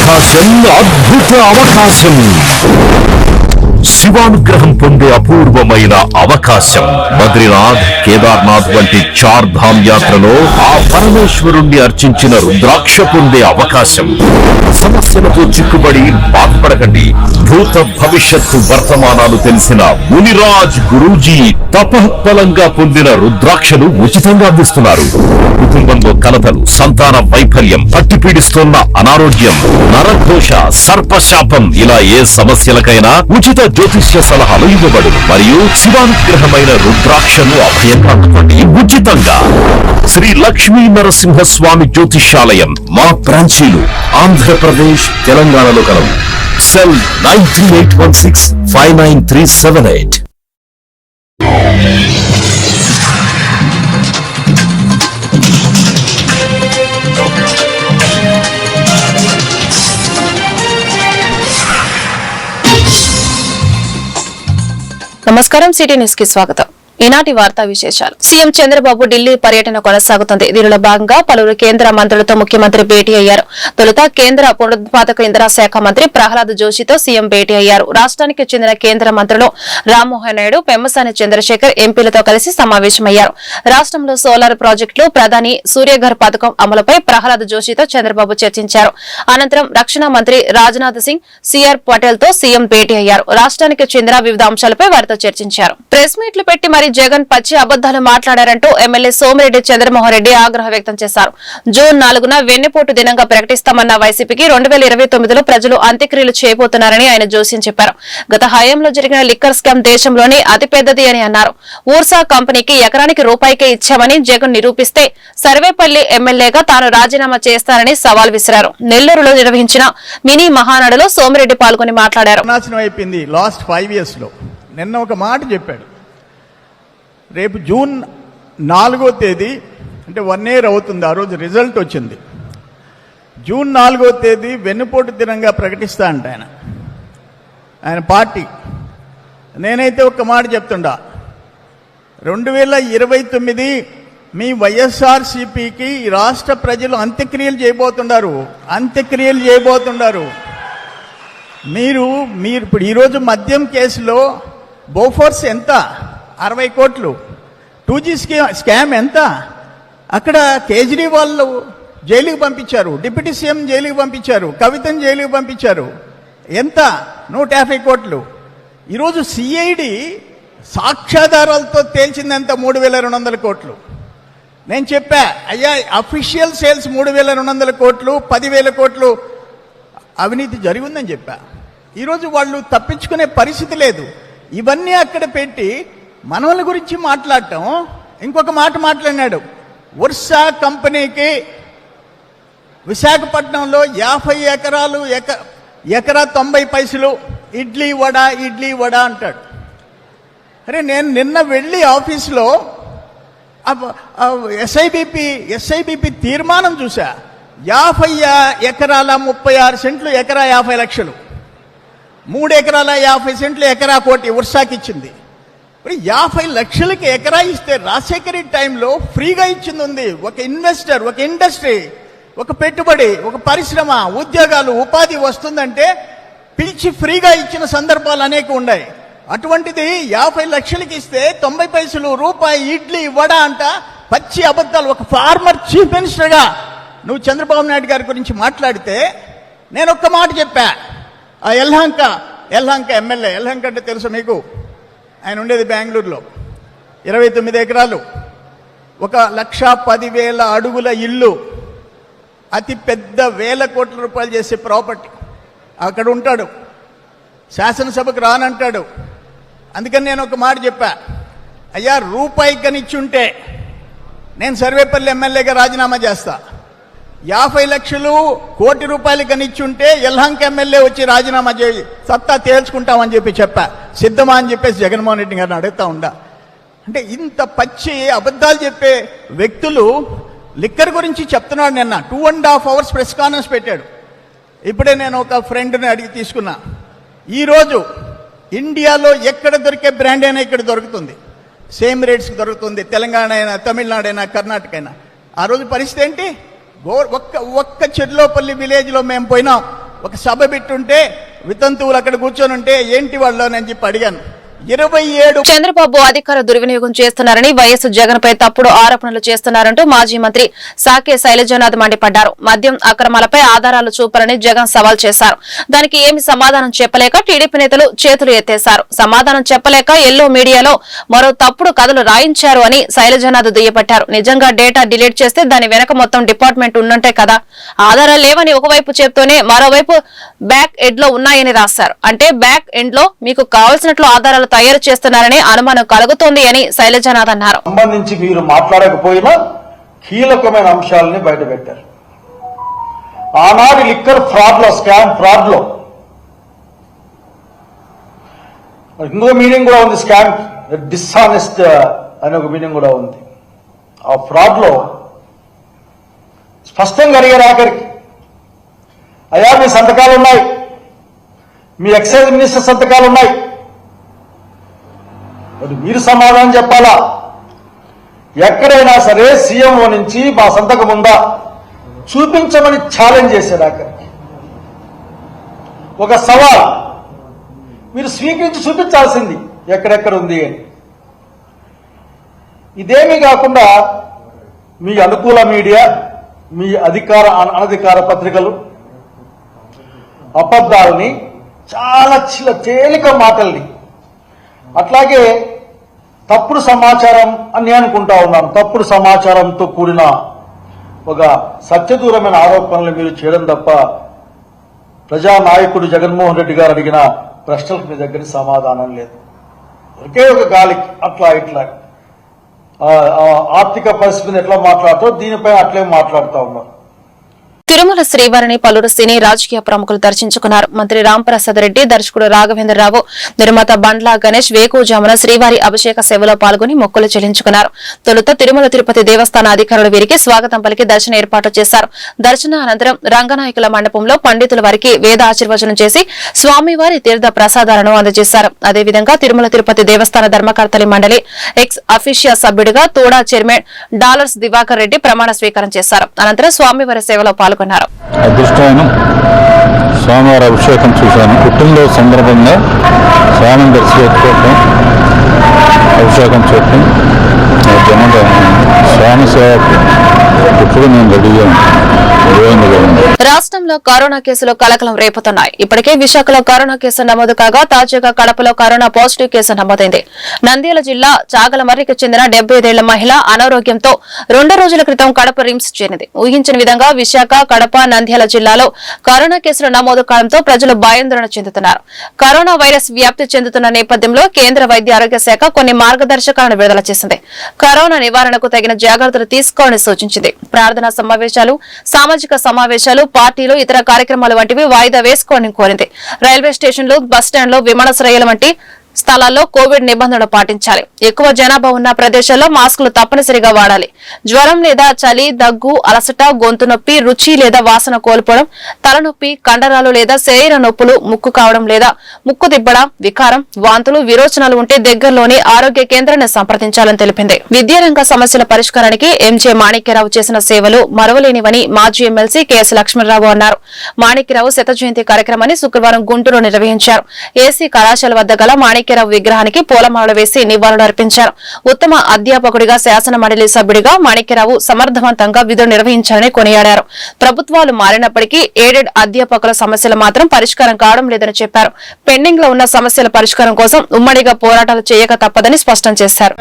అవకాశం, అద్భుత అవకాశం. శివానుగ్రహం పొందే అపూర్వమైన అవకాశం. బద్రీనాథ్, కేదార్నాథ్ వంటి చార్ ధామ్ యాత్రలో ఆ పరమేశ్వరుణ్ణి అర్చించిన రుద్రాక్ష పొందే అవకాశం. సమస్యలతో చిక్కుబడి బాధపడకండి. భూత భవిష్యత్తు వర్తమానాలు తెలిసిన మునిరాజ్ గురూజీ తపఃఫలంగా పొందిన రుద్రాక్షలు ఉచితంగా అందిస్తున్నారు. కుటుంబంలో కలతలు, సంతాన వైఫల్యం, పట్టి పీడిస్తున్న అనారోగ్యం, నరఘోష, సర్పశాపం ఇలా ఏ సమస్యలకైనా ఉచిత జ్యోతిష్య సలహాలు ఇవ్వబడు. మరియు శివానుగ్రహమైన రుద్రాక్షను అభయంగా అందుకోండి ఉచితంగా. శ్రీ లక్ష్మీ నరసింహస్వామి జ్యోతిష్యాలయం మా బ్రాంచీలు ఆంధ్రప్రదేశ్, తెలంగాణలో కలవు. సెల్ 9381659378. నమస్కారం, సిటీ న్యూస్ కి స్వాగతం. ఈనాటి వార్తా విశేషాలు. సీఎం చంద్రబాబు ఢిల్లీ పర్యటన కొనసాగుతుంది. దీనిలో భాగంగా పలువురు కేంద్ర మంత్రులతో ముఖ్యమంత్రి భేటీ అయ్యారు. తొలుత కేంద్ర పునరుత్పాదక ఇంధన శాఖ మంత్రి ప్రహ్లాద్ జోషితో సీఎం భేటీ అయ్యారు. రాష్ట్రానికి చెందిన కేంద్ర మంత్రులు రామ్మోహన్ నాయుడు, పెమ్మసాని చంద్రశేఖర్ ఎంపీలతో కలిసి సమావేశమయ్యారు. రాష్ట్రంలో సోలార్ ప్రాజెక్టులు, ప్రధాని సూర్యఘర్ పథకం అమలుపై ప్రహ్లాద్ జోషితో చంద్రబాబు చర్చించారు. అనంతరం రక్షణ మంత్రి రాజ్నాథ్ సింగ్, సిఆర్ పటేల్ తో సీఎం భేటీ అయ్యారు. రాష్ట్రానికి చెందిన వివిధ అంశాలపై వారితో చర్చించారు. ప్రెస్ మీట్లు పెట్టి మరి జగన్ పచ్చి అబద్దాలు మాట్లాడారంటూ ఎమ్మెల్యే సోమిరెడ్డి చంద్రమోహన్ రెడ్డి ఆగ్రహం వ్యక్తం చేశారు. జూన్ 4న వెన్నెపోటు దినంగా ప్రకటిస్తామన్న వైసీపీకి 2029లో ప్రజలు అంత్యక్రియలు చేయబోతున్నారని ఆయన జోస్యం చెప్పారు. గత హయాంలో జరిగిన లిక్కర్ స్కామ్ దేశంలోనే అతిపెద్దది అని అన్నారు. ఊర్సా కంపెనీకి ఎకరానికి రూపాయికే ఇచ్చామని జగన్ నిరూపిస్తే సర్వేపల్లి ఎమ్మెల్యేగా తాను రాజీనామా చేస్తానని సవాల్ విసిరారు. నెల్లూరులో నిర్వహించిన మినీ మహానాడులో సోమిరెడ్డి పాల్గొని మాట్లాడారు. నిన్న ఒక మాట చెప్పాడు. రేపు జూన్ 4వ తేదీ అంటే 1 year అవుతుంది. ఆ రోజు రిజల్ట్ వచ్చింది. జూన్ 4వ తేదీ వెన్నుపోటు దినంగా ప్రకటిస్తా అంట ఆయన పార్టీ. నేనైతే ఒక్క మాట చెప్తుండా, 2029 మీ వైఎస్ఆర్సీపీకి రాష్ట్ర ప్రజలు అంత్యక్రియలు చేయబోతున్నారు. మీరు ఇప్పుడు ఈరోజు మద్యం కేసులో బోఫోర్స్ ఎంత? 60 కోట్లు. 2G స్కామ్ ఎంత? అక్కడ కేజ్రీవాల్ జైలుకి పంపించారు, డిప్యూటీ సీఎం జైలుకి పంపించారు, కవితను జైలుకి పంపించారు. ఎంత? 150 కోట్లు. ఈరోజు సిఐడి సాక్ష్యాధారాలతో తేల్చింది ఎంత? 3200 కోట్లు. నేను చెప్పా, అయ్యా అఫీషియల్ సేల్స్ 3200 కోట్లు, 10,000 కోట్లు అవినీతి జరిగిందని చెప్పా. ఈరోజు వాళ్ళు తప్పించుకునే పరిస్థితి లేదు. ఇవన్నీ అక్కడ పెట్టి మనవల గురించి మాట్లాడటం. ఇంకొక మాట మాట్లాడినాడు, ఊర్సా కంపెనీకి విశాఖపట్నంలో 50 ఎకరాలు, ఎకరా 90 పైసలు ఇడ్లీ వడ అంటాడు. అరే నేను నిన్న వెళ్ళి ఆఫీసులో ఎస్ఐబిపి తీర్మానం చూసా. 50 ఎకరాల 36 సెంట్లు ఎకరా 50 లక్షలు, 3 ఎకరాల 50 సెంట్లు ఎకరా 1 కోటి ఊర్సాకి ఇచ్చింది. 50 లక్షలకి ఎకరా ఇస్తే రాజశేఖర్ టైంలో ఫ్రీగా ఇచ్చింది ఉంది. ఒక ఇన్వెస్టర్, ఒక ఇండస్ట్రీ, ఒక పెట్టుబడి, ఒక పరిశ్రమ, ఉద్యోగాలు, ఉపాధి వస్తుందంటే పిలిచి ఫ్రీగా ఇచ్చిన సందర్భాలు అనేక ఉన్నాయి. అటువంటిది 50 లక్షలకి ఇస్తే 90 పైసలు, రూపాయి ఇడ్లీ వడ అంట పచ్చి అబద్ధాలు. ఒక ఫార్మర్ చీఫ్ మినిస్టర్గా నువ్వు చంద్రబాబు నాయుడు గారి గురించి మాట్లాడితే నేను ఒక్క మాట చెప్పా. ఆ యలహంక ఎమ్మెల్యే, యలహంక అంటే తెలుసు మీకు, ఆయన ఉండేది బెంగళూరులో, 29 ఎకరాలు, 1,10,000 అడుగుల ఇల్లు, అతి పెద్ద 1000 కోట్ల రూపాయలు చేసే ప్రాపర్టీ. అక్కడ ఉంటాడు, శాసనసభకు రానంటాడు. అందుకని నేను ఒక మాట చెప్పా, అయ్యా రూపాయి కనిచ్చుంటే నేను సర్వేపల్లి ఎమ్మెల్యేగా రాజీనామా చేస్తా. 50 లక్షలు, 1 కోటి రూపాయలు కనిచ్చుంటే యలహంక ఎమ్మెల్యే వచ్చి రాజీనామా చేయి, సత్తా తేల్చుకుంటామని చెప్పా. సిద్ధమా అని చెప్పేసి జగన్మోహన్ రెడ్డి గారిని అడుగుతా ఉండా. అంటే ఇంత పచ్చి అబద్ధాలు చెప్పే వ్యక్తులు లిక్కర్ గురించి చెప్తున్నాడు. నిన్న 2.5 hours ప్రెస్ కాన్ఫరెన్స్ పెట్టాడు. ఇప్పుడే నేను ఒక ఫ్రెండ్ని అడిగి తీసుకున్నా. ఈరోజు ఇండియాలో ఎక్కడ దొరికే బ్రాండ్ అయినా ఇక్కడ దొరుకుతుంది, సేమ్ రేట్స్కి దొరుకుతుంది. తెలంగాణ అయినా, తమిళనాడు అయినా, కర్ణాటక అయినా. ఆ రోజు పరిస్థితి ఏంటి? ఒక్క చెర్లోపల్లి విలేజ్లో మేము పోయినాం. ఒక సభ పెట్టుంటే వితంతువులు అక్కడ కూర్చొని ఉంటే ఏంటి వాళ్ళు అని చెప్పి అడిగాను. 27 చంద్రబాబు అధికార దుర్వినియోగం చేస్తున్నారని వైఎస్ జగన్ పై తప్పుడు ఆరోపణలు చేస్తున్నారంటూ మాజీ మంత్రి సాకే శైలజనాథ్ మండిపడ్డారు. మద్యం అక్రమాలపై ఆధారాలు చూపాలని జగన్ సవాల్ చేశారు. దానికి ఏమి సమాధానం చెప్పలేక టీడీపీ నేతలు చేతులు ఎత్తేశారు. సమాధానం చెప్పలేక ఎల్లో మీడియాలో మరో తప్పుడు కథలు రాయించారు అని శైలజనాథ్ దుయ్యబట్టారు. నిజంగా డేటా డిలీట్ చేస్తే దాని వెనక మొత్తం డిపార్ట్మెంట్ ఉన్నట్టే కదా. ఆధారాలు లేవని ఒకవైపు చెప్తూనే మరోవైపు బ్యాక్ ఎండ్ లో ఉన్నాయని రాశారు. అంటే బ్యాక్ ఎండ్ లో మీకు కావాల్సినట్లు ఆధారాలు తయారు చేస్తున్నారని అనుమానం కలుగుతోంది అని శైలజనాథ్ అన్నారు. సంబంధించి మీరు మాట్లాడకపోయినా కీలకమైన అంశాలని బయటపెట్టారు. ఆనాడు లిక్కర్ ఫ్రాడ్ లో, స్కామ్ ఫ్రాడ్ లో ఇంకో మీనింగ్ కూడా ఉంది. స్కామ్ డిస్ఆనెస్ట్ అనే ఒక మీనింగ్ కూడా ఉంది. ఆ ఫ్రాడ్ లో స్పష్టంగా అడిగారు ఆఖరికి, అయ్యా మీ సంతకాలు ఉన్నాయి, మీ ఎక్సైజ్ మినిస్టర్ సంతకాలు ఉన్నాయి, మరి మీరు సమాధానం చెప్పాలా. ఎక్కడైనా సరే సీఎంఓ నుంచి మా సంతకం ఉందా చూపించమని ఛాలెంజ్ చేశారు. ఆఖరికి ఒక సవాల్, మీరు స్వీకరించి చూపించాల్సింది ఎక్కడెక్కడ ఉంది అని. ఇదేమీ కాకుండా మీ అనుకూల మీడియా, మీ అనధికార పత్రికలు అబద్ధాలని, చాలా తేలిక మాటల్ని, అట్లాగే తప్పుడు సమాచారం అని నేను అనుకుంటా ఉన్నాను. తప్పుడు సమాచారంతో కూడిన ఒక సత్యదూరమైన ఆరోపణలు మీరు చేయడం తప్ప ప్రజానాయకుడు జగన్మోహన్ రెడ్డి గారు అడిగిన ప్రశ్నలకు మీ దగ్గర సమాధానం లేదు. ఒకే ఒక గాలికి అట్లా ఇట్లా ఆర్థిక పరిస్థితిని ఎట్లా మాట్లాడుతారో దీనిపై అట్లే మాట్లాడుతూ ఉన్నారు. తిరుమల శ్రీవారిని పలువురు సినీ రాజకీయ ప్రముఖులు దర్శించుకున్నారు. మంత్రి రాంప్రసాద్ రెడ్డి, దర్శకుడు రాఘవేంద్రరావు, నిర్మాత బండ్లా గణేష్ వేకువజామున శ్రీవారి అభిషేక సేవలో పాల్గొని మొక్కులు చెల్లించుకున్నారు. తొలుత తిరుమల తిరుపతి దేవస్థాన అధికారులు వీరికి స్వాగతం పలికి దర్శన ఏర్పాటు చేశారు. దర్శన అనంతరం రంగనాయకుల మండపంలో పండితుల వారికి వేద ఆశీర్వచనం చేసి స్వామివారి తీర్థ ప్రసాదాలను అందజేశారు. అదేవిధంగా తిరుమల తిరుపతి దేవస్థాన ధర్మకర్తలి మండలి ఎక్స్ అఫీషియా సభ్యుడిగా తోడా చైర్మన్ డాలర్స్ దివాకర్ రెడ్డి ప్రమాణ స్వీకారం చేశారు. అనంతరం స్వామివారి సేవలో పాల్గొన్నారు. అదృష్టమైన స్వామివారి అభిషేకం చూశాను. పుట్టినరోజు సందర్భంగా స్వామిని దర్శించుకోవటం, అభిషేకం చూడటం, జనంగా స్వామి సేవకు ఇప్పుడు నేను రెడీగా రాష్ట్రంలో కరోనా కేసులు కలకలం రేపుతున్నాయి. ఇప్పటికే విశాఖలో కరోనా కేసు నమోదు కాగా తాజాగా కడపలో కరోనా పాజిటివ్ కేసు నమోదైంది. నంద్యాల జిల్లా చాగలమర్రికి చెందిన 75 ఏళ్ల మహిళ అనారోగ్యంతో 2 రోజుల క్రితం కడప రిమ్స్ చేరింది. ఊహించిన విధంగా విశాఖ, కడప, నంద్యాల జిల్లాలో కరోనా కేసులు నమోదు కావడంతో ప్రజలు భయాందోళన చెందుతున్నారు. కరోనా వైరస్ వ్యాప్తి చెందుతున్న నేపథ్యంలో కేంద్ర వైద్య ఆరోగ్య శాఖ కొన్ని మార్గదర్శకాలను విడుదల చేసింది. కరోనా నివారణకు తగిన జాగ్రత్తలు తీసుకోవాలని సూచించింది. ప్రార్థనా సమావేశాలు, సామాజిక సమావేశాలు, పార్టీలు, ఇతర కార్యక్రమాలు వంటివి వాయిదా వేసుకోవాలని కోరింది. రైల్వే స్టేషన్లు, బస్టాండ్లు, విమానాశ్రయాల వంటి స్థలాల్లో కోవిడ్ నిబంధనలు పాటించాలి. ఎక్కువ జనాభా ఉన్న ప్రదేశాల్లో మాస్కులు తప్పనిసరిగా వాడాలి. జ్వరం లేదా చలి, దగ్గు, అలసట, గొంతు నొప్పి, రుచి లేదా వాసన కోల్పోవడం, తలనొప్పి, కండరాలు లేదా శరీర నొప్పులు, ముక్కు కావడం లేదా ముక్కు దిబ్బడం, వికారం, వాంతులు, విరోచనాలు ఉంటే దగ్గరలోని ఆరోగ్య కేంద్రాన్ని సంప్రదించాలని తెలిపింది. విద్యారంగ సమస్యల పరిష్కారానికి ఎంజే మాణిక్యరావు చేసిన సేవలు మరవలేనివని మాజీ ఎమ్మెల్సీ కెఎస్ లక్ష్మణరావు అన్నారు. మాణిక్యరావు శత జయంతి కార్యక్రమాన్ని శుక్రవారం గుంటూరులో నిర్వహించారు. ఏసీ కళాశాల వద్ద గల మాణిక్యరావు విగ్రహానికి పూలమాలలు వేసి నివాళులు అర్పించారు. ఉత్తమ అధ్యాపకుడిగా, శాసన మండలి సభ్యుడిగా మాణిక్యరావు సమర్థవంతంగా విధులు నిర్వహించారని కొనియాడారు. ప్రభుత్వాలు మారినప్పటికీ ఎయిడెడ్ అధ్యాపకుల సమస్యలు మాత్రం పరిష్కారం కావడం లేదని చెప్పారు. పెండింగ్ లో ఉన్న సమస్యల పరిష్కారం కోసం ఉమ్మడిగా పోరాటాలు చేయక తప్పదని స్పష్టం చేశారు.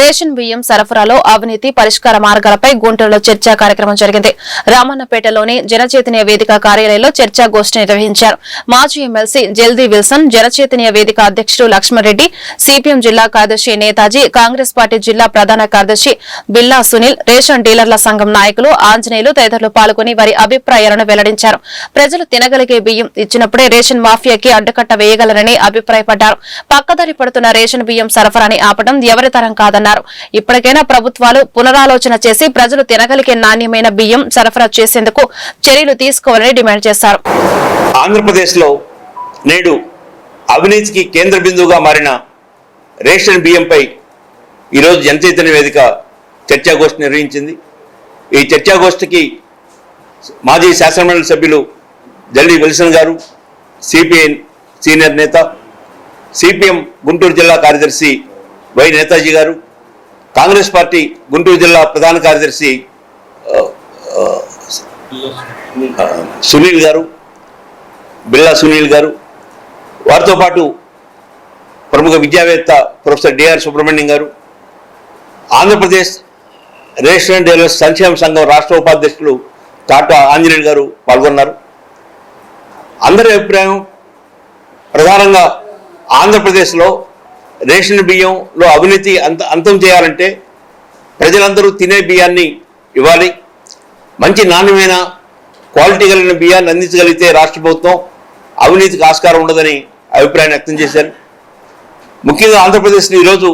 రేషన్ బియ్యం సరఫరాలో అవినీతి పరిష్కార మార్గాలపై గుంటూరులో చర్చా కార్యక్రమం జరిగింది. రామన్నపేటలోని జనచైతన్య వేదిక కార్యాలయంలో చర్చా గోష్ఠి నిర్వహించారు. మాజీ ఎమ్మెల్సీ జల్దీ విల్సన్, జనచైతన్య వేదిక అధ్యక్షుడు లక్ష్మణరెడ్డి, సిపిఎం జిల్లా కార్యదర్శి నేతాజీ, కాంగ్రెస్ పార్టీ జిల్లా ప్రధాన కార్యదర్శి బిల్లా సునీల్, రేషన్ డీలర్ల సంఘం నాయకులు, ఆంజనేయులు తదితరులు పాల్గొని వారి అభిప్రాయాలను వెల్లడించారు. ప్రజలు తినగలిగే బియ్యం ఇచ్చినప్పుడే రేషన్ మాఫియాకి అడ్డుకట్ట వేయగలరని అభిప్రాయపడ్డారు. పక్కదారి పడుతున్న రేషన్ బియ్యం సరఫరాని ఆపడం ఎవరి తరం కాదన్నారు. అన్నారు. ఇప్పటికైనా ప్రభుత్వాలు పునరాలోచన చేసి ప్రజలు తినగలిగే నాణ్యమైన బియ్యం సరఫరా చేసేందుకు చర్యలు తీసుకోవాలని డిమాండ్ చేశారు. ఆంధ్రప్రదేశ్లో నేడు అవినీతికి కేంద్ర బిందువుగా మారిన రేషన్ బియ్యంపై ఈరోజు జనచైతన్య వేదిక చర్చాగోష్ఠి నిర్వహించింది. ఈ చర్చాగోష్ఠికి మాజీ శాసనమండలి సభ్యులు జల్లి విల్సన్ గారు, సిపిఐ సీనియర్ నేత, సిపిఎం గుంటూరు జిల్లా కార్యదర్శి వై నేతాజీ గారు, కాంగ్రెస్ పార్టీ గుంటూరు జిల్లా ప్రధాన కార్యదర్శి సునీల్ గారు, బిల్లా సునీల్ గారు, వారితో పాటు ప్రముఖ విద్యావేత్త ప్రొఫెసర్ డిఆర్ సుబ్రహ్మణ్యం గారు, ఆంధ్రప్రదేశ్ రేషన్ డీలర్స్ సంక్షేమ సంఘం రాష్ట్ర ఉపాధ్యక్షులు కాటా ఆంజనేయులు గారు పాల్గొన్నారు. అందరి అభిప్రాయం ప్రధానంగా ఆంధ్రప్రదేశ్లో రేషన్ బియ్యంలో అవినీతి అంతం చేయాలంటే ప్రజలందరూ తినే బియ్యాన్ని ఇవ్వాలి. మంచి నాణ్యమైన క్వాలిటీ కలిగిన బియ్యాన్ని అందించగలిగితే రాష్ట్ర ప్రభుత్వం అవినీతికి ఆస్కారం ఉండదని అభిప్రాయం వ్యక్తం చేశారు. ముఖ్యంగా ఆంధ్రప్రదేశ్లో ఈరోజు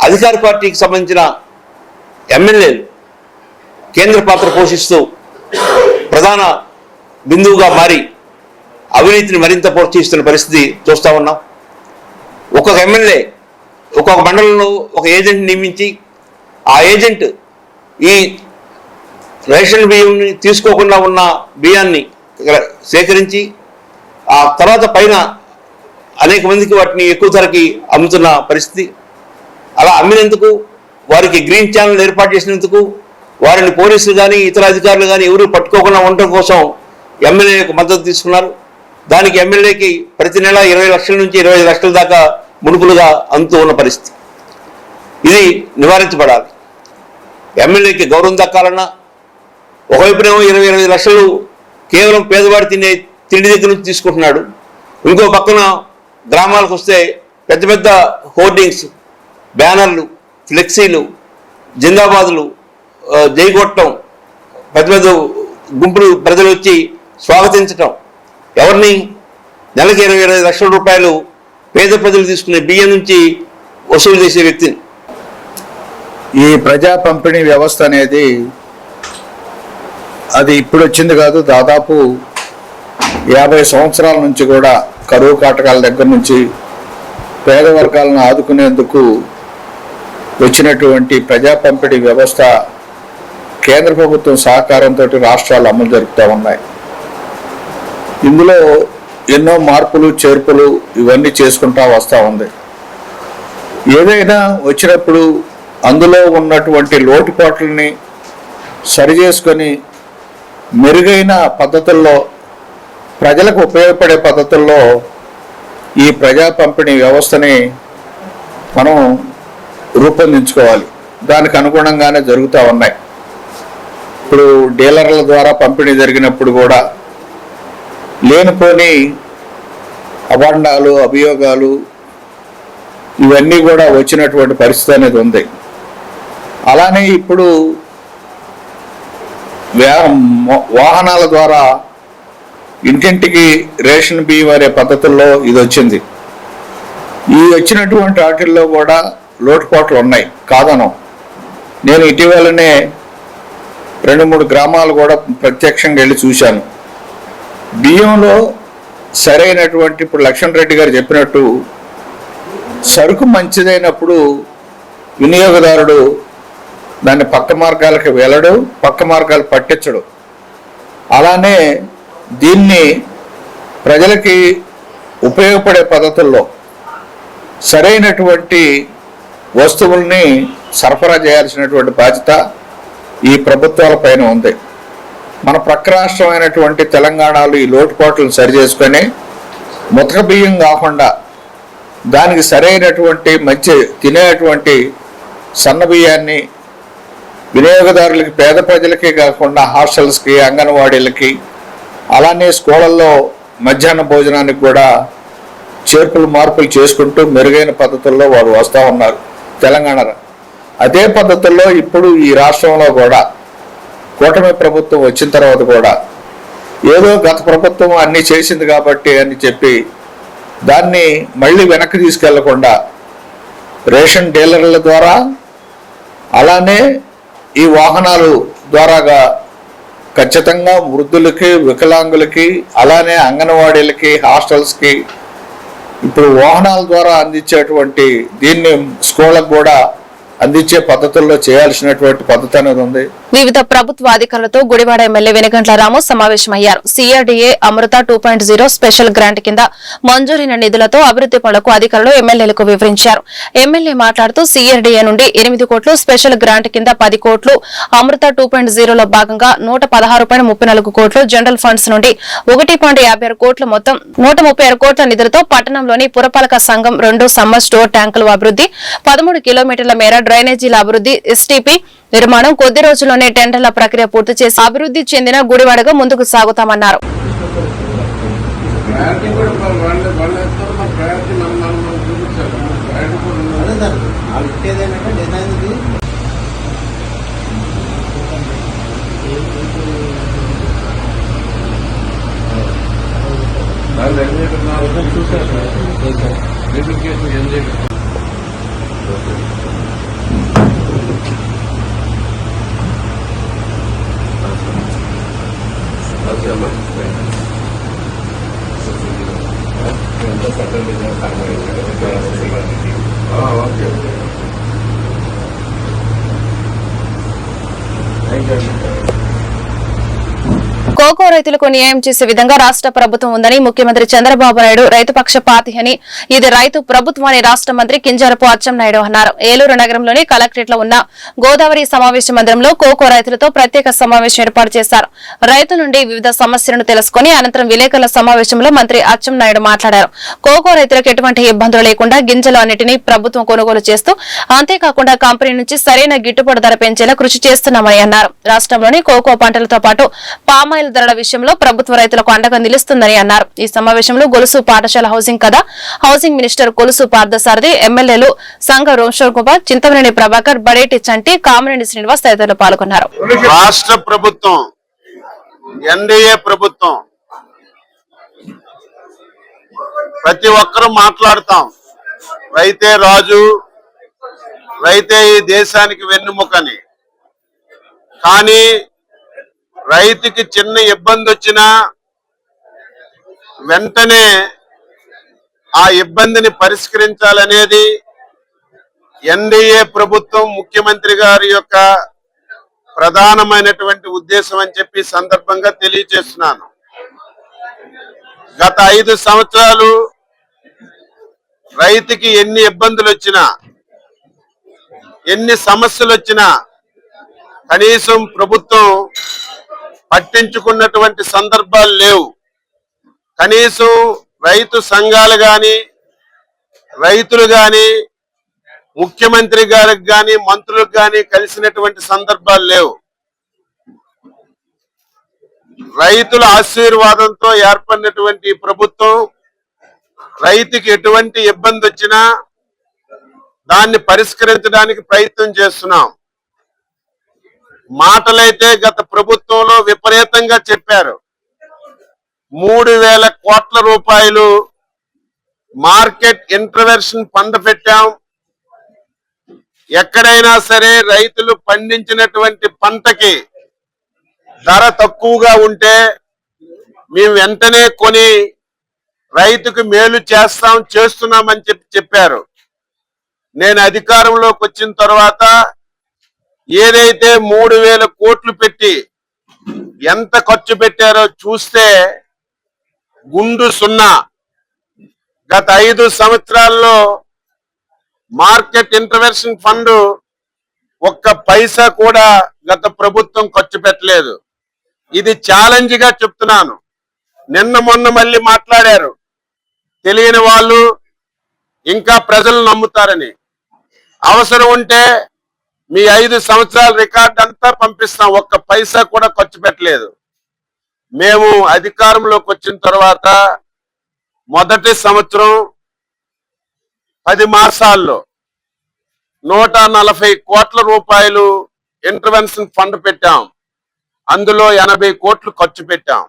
అధికార పార్టీకి సంబంధించిన ఎమ్మెల్యేలు కేంద్ర పాత్ర పోషిస్తూ ప్రధాన బిందువుగా మారి అవినీతిని మరింత ప్రోత్సహిస్తున్న పరిస్థితి చూస్తూ ఉన్నాం. ఒక్కొక్క ఎమ్మెల్యే ఒక్కొక్క మండలంలో ఒక ఏజెంట్ నియమించి ఆ ఏజెంట్ ఈ రేషన్ బియ్యంని తీసుకోకుండా ఉన్న బియ్యాన్ని సేకరించి ఆ తర్వాత పైన అనేక మందికి వాటిని ఎక్కువ ధరకి అమ్ముతున్న పరిస్థితి. అలా అమ్మినందుకు వారికి గ్రీన్ ఛానల్ ఏర్పాటు చేసినందుకు వారిని పోలీసులు కానీ ఇతర అధికారులు కానీ ఎవరు పట్టుకోకుండా ఉండటం కోసం ఎమ్మెల్యే యొక్క మద్దతు తీసుకున్నారు. దానికి ఎమ్మెల్యేకి ప్రతి నెల 20 లక్షల నుంచి 25 లక్షల దాకా ముడుపులుగా అందుతూ ఉన్న పరిస్థితి. ఇది నివారించబడాలి. ఎమ్మెల్యేకి గౌరవం దక్కాలన్నా ఒకవైపునేమో 20 లక్షలు కేవలం పేదవాడి తిండి దగ్గర నుంచి తీసుకుంటున్నాడు. ఇంకో పక్కన గ్రామాలకు వస్తే పెద్ద పెద్ద హోర్డింగ్స్, బ్యానర్లు, ఫ్లెక్సీలు, జిందాబాదులు, జైగొట్టం, పెద్ద పెద్ద గుంపులు ప్రజలు వచ్చి స్వాగతించటం. ఎవరిని? నెలకి 20 లక్షల రూపాయలు పేద ప్రజలు తీసుకునే బియ్యం నుంచి వసూలు చేసే వ్యక్తిని. ఈ ప్రజా పంపిణీ వ్యవస్థ అనేది అది ఇప్పుడు వచ్చింది కాదు, దాదాపు 50 సంవత్సరాల నుంచి కూడా కరువు కాటకాల దగ్గర నుంచి పేద వర్గాలను ఆదుకునేందుకు వచ్చినటువంటి ప్రజా పంపిణీ వ్యవస్థ కేంద్ర ప్రభుత్వం సహకారంతో రాష్ట్రాలు అమలు జరుపుతూ ఉన్నాయి. ఇందులో ఎన్నో మార్పులు చేర్పులు ఇవన్నీ చేసుకుంటా వస్తూ ఉంది. ఏదైనా వచ్చినప్పుడు అందులో ఉన్నటువంటి లోటుపాట్లని సరిచేసుకొని మెరుగైన పద్ధతుల్లో ప్రజలకు ఉపయోగపడే పద్ధతుల్లో ఈ ప్రజా పంపిణీ వ్యవస్థని మనం రూపొందించుకోవాలి. దానికి అనుగుణంగానే జరుగుతూ ఉన్నాయి. ఇప్పుడు డీలర్ల ద్వారా పంపిణీ జరిగినప్పుడు కూడా లేనిపోని అభాండాలు, అభియోగాలు ఇవన్నీ కూడా వచ్చినటువంటి పరిస్థితి అనేది ఉంది. అలానే ఇప్పుడు వాహనాల ద్వారా ఇంటింటికి రేషన్ బియ్యం అనే పద్ధతుల్లో ఇది వచ్చింది. ఈ వచ్చినటువంటి వాటిల్లో కూడా లోటుపాట్లు ఉన్నాయి, కాదనం. నేను ఇటీవలనే 2-3 గ్రామాలు కూడా ప్రత్యక్షంగా వెళ్ళి చూశాను. బియ్యంలో సరైనటువంటి, ఇప్పుడు లక్ష్మణ్ రెడ్డి గారు చెప్పినట్టు, సరుకు మంచిదైనప్పుడు వినియోగదారుడు దాన్ని పక్క మార్గాలకు వెళ్ళడు, పక్క మార్గాలు పట్టించడు. అలానే దీన్ని ప్రజలకి ఉపయోగపడే పద్ధతుల్లో సరైనటువంటి వస్తువుల్ని సరఫరా చేయాల్సినటువంటి బాధ్యత ఈ ప్రభుత్వాల పైన ఉంది. మన ప్రక్క రాష్ట్రమైనటువంటి తెలంగాణలో ఈ లోటుపాట్లను సరిచేసుకొని ముతక బియ్యం కాకుండా దానికి సరైనటువంటి మంచి తినేటువంటి సన్న బియ్యాన్ని వినియోగదారులకి, పేద ప్రజలకే కాకుండా హాస్టల్స్కి, అంగన్వాడీలకి, అలానే స్కూళ్ళల్లో మధ్యాహ్న భోజనానికి కూడా చేర్పులు మార్పులు చేసుకుంటూ మెరుగైన పద్ధతుల్లో వారు వస్తూ ఉన్నారు తెలంగాణ. అదే పద్ధతుల్లో ఇప్పుడు ఈ రాష్ట్రంలో కూడా కూటమి ప్రభుత్వం వచ్చిన తర్వాత కూడా ఏదో గత ప్రభుత్వం అన్నీ చేసింది కాబట్టి అని చెప్పి దాన్ని మళ్ళీ వెనక్కి తీసుకెళ్లకుండా రేషన్ డీలర్ల ద్వారా, అలానే ఈ వాహనాలు ద్వారాగా ఖచ్చితంగా వృద్ధులకి, వికలాంగులకి, అలానే అంగన్వాడీలకి, హాస్టల్స్కి ఇప్పుడు వాహనాల ద్వారా అందించేటువంటి దీన్ని స్కూళ్ళకు కూడా అందించే పద్ధతుల్లో చేయాల్సినటువంటి పద్ధతి అనేది ఉంది. వివిధ ప్రభుత్వ అధికారులతో గుడివాడ ఎమ్మెల్యే వెనుగంట్ల రాము సమావేశమయ్యారు. సిఆర్డీఏ అమృత 2.0 స్పెషల్ గ్రాంట్ కింద మంజూరైన నిధులతో అభివృద్ది పనులకు అధికారులు ఎమ్మెల్యేలకు వివరించారు. ఎమ్మెల్యే మాట్లాడుతూ సిఆర్డీఏ నుండి 8 కోట్లు, స్పెషల్ గ్రాంట్ కింద 10 కోట్లు, అమృత 2.0లో భాగంగా 116.34 కోట్లు, జనరల్ ఫండ్స్ నుండి 1.56 కోట్లు, మొత్తం 136 కోట్ల నిధులతో పట్టణంలోని పురపాలక సంఘం 2 సమ్మర్ స్టోర్ ట్యాంకుల అభివృద్ది, 13 కిలోమీటర్ల మేర డ్రైనేజీల అభివృద్ది, ఎస్టీపీ నిర్మాణం, కొద్ది రోజుల్లోనే టెండర్ల ప్రక్రియ పూర్తి చేసి అభివృద్ది చెందిన గుడివాడగా ముందుకు సాగుతామన్నారు. కోకో రైతులకు న్యాయం చేసే విధంగా రాష్ట్ర ప్రభుత్వం ఉందని ముఖ్యమంత్రి చంద్రబాబు నాయుడు రైతు పక్షపాతి అని, ఇది రైతు ప్రభుత్వాన్ని రాష్ట్ర మంత్రి కింజరపు అచ్చెన్నాయుడు అన్నారు. ఏలూరు నగరంలోని కలెక్టరేట్ లో ఉన్న గోదావరి సమావేశ మందిరంలో కోకో రైతులతో ప్రత్యేక సమావేశం ఏర్పాటు చేశారు. రైతుల నుండి వివిధ సమస్యలను తెలుసుకుని అనంతరం విలేకరుల సమావేశంలో మంత్రి అచ్చెన్నాయుడు మాట్లాడారు. కోకో రైతులకు ఎటువంటి ఇబ్బందులు లేకుండా గింజలు అన్నిటినీ ప్రభుత్వం కొనుగోలు చేస్తూ, అంతేకాకుండా కంపెనీ నుంచి సరైన గిట్టుబాటు ధర పెంచేలా కృషి చేస్తున్నామని అన్నారు. రాష్ట్రంలోని కోకో పంటలతో పాటు పామాయిల్ ధరల విషయంలో ప్రభుత్వ రైతులకు అండగా నిలుస్తుందని అన్నారు. ఈ సమావేశంలో గొలుసు పాఠశాల హౌసింగ్ కదా హౌసింగ్ మినిస్టర్ కొలుసు పార్థసారథి, ఎమ్మెల్యేలు సంఘ రోషర్ కుమార్, చింతమనేని ప్రభాకర్, బడేటి చంటి, కామినేని శ్రీనివాస్ తదితరులు పాల్గొన్నారు. రాష్ట్ర ప్రభుత్వం, ఎన్డీఏ ప్రభుత్వం, ప్రతి ఒక్కరూ మాట్లాడతాం రైతే రాజు, రైతే ఈ దేశానికి వెన్నుముకని. కానీ రైతుకి చిన్న ఇబ్బంది వచ్చినా వెంటనే ఆ ఇబ్బందిని పరిష్కరించాలనేది ఎన్డీఏ ప్రభుత్వం, ముఖ్యమంత్రి గారి యొక్క ప్రధానమైనటువంటి ఉద్దేశం అని చెప్పి సందర్భంగా తెలియజేస్తున్నాను. గత 5 సంవత్సరాలు రైతుకి ఎన్ని ఇబ్బందులు వచ్చినా, ఎన్ని సమస్యలు వచ్చినా కనీసం ప్రభుత్వం పట్టించుకున్నటువంటి సందర్భాలు లేవు. కనీసం రైతు సంఘాలు గాని, రైతులు గాని, ముఖ్యమంత్రి గారికి గాని, మంత్రులకు గాని కలిసినటువంటి సందర్భాలు లేవు. రైతుల ఆశీర్వాదంతో ఏర్పడినటువంటి ప్రభుత్వం రైతుకి ఎటువంటి ఇబ్బంది వచ్చినా దాన్ని పరిష్కరించడానికి ప్రయత్నం చేస్తున్నాం. మాటలైతే గత ప్రభుత్వంలో విపరీతంగా చెప్పారు. 3,000 కోట్ల రూపాయలు మార్కెట్ ఇంటర్వెన్షన్ ఫండ్ పెట్టాం. ఎక్కడైనా సరే రైతులు పండించినటువంటి పంటకి ధర తక్కువగా ఉంటే మేము వెంటనే కొని రైతుకు మేలు చేస్తున్నామని చెప్పారు. నేను అధికారంలోకి వచ్చిన తర్వాత ఏదైతే 3,000 కోట్లు పెట్టి ఎంత ఖర్చు పెట్టారో చూస్తే గుండు సున్నా. గత 5 సంవత్సరాల్లో మార్కెట్ ఇంటర్వెన్షన్ ఫండ్ ఒక్క పైసా కూడా గత ప్రభుత్వం ఖర్చు పెట్టలేదు. ఇది ఛాలెంజ్ గా చెప్తున్నాను. నిన్న మొన్న మళ్ళీ మాట్లాడారు, తెలియని వాళ్ళు ఇంకా ప్రజలు నమ్ముతారని. అవసరం ఉంటే మీ 5 సంవత్సరాల రికార్డ్ అంతా పంపిస్తాం. ఒక్క పైసా కూడా ఖర్చు పెట్టలేదు. మేము అధికారంలోకి వచ్చిన తర్వాత మొదటి సంవత్సరం 10 మాసాల్లో 140 కోట్ల రూపాయలు ఇంటర్వెన్షన్ ఫండ్ పెట్టాం. అందులో 80 కోట్లు ఖర్చు పెట్టాం.